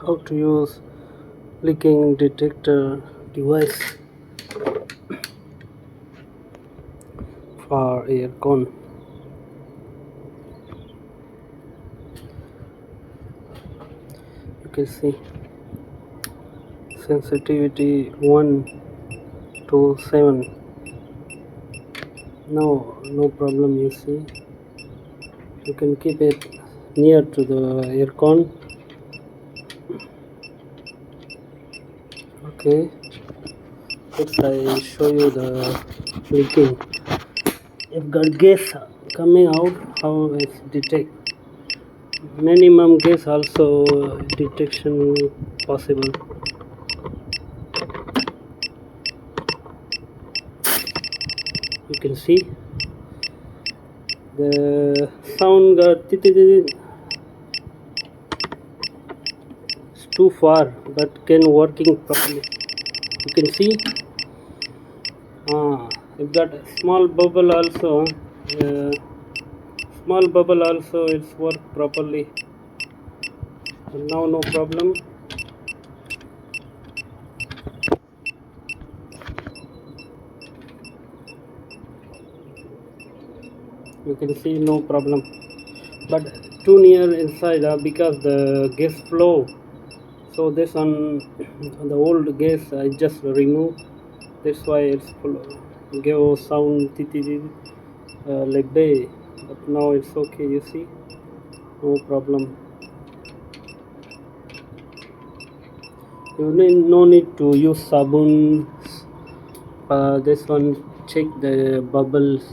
How to use leaking detector device for aircon. You can see sensitivity 1 to 7. No problem. You see, you can keep it near to the aircon. Okay, let's I show you the leaking. If got gas coming out, how it's detect. Minimum gas also detection possible. You can see the sound got it's too far but can working properly. You can see it got a small bubble also. uh, Small bubble also it's work properly. Now no problem. You can see no problem, but too near inside because the gas flow. So this one the old gas I just remove. That's why it's full give sound like bay, but now it's okay. You see, no problem. You need no need to use sabun. This one check the bubbles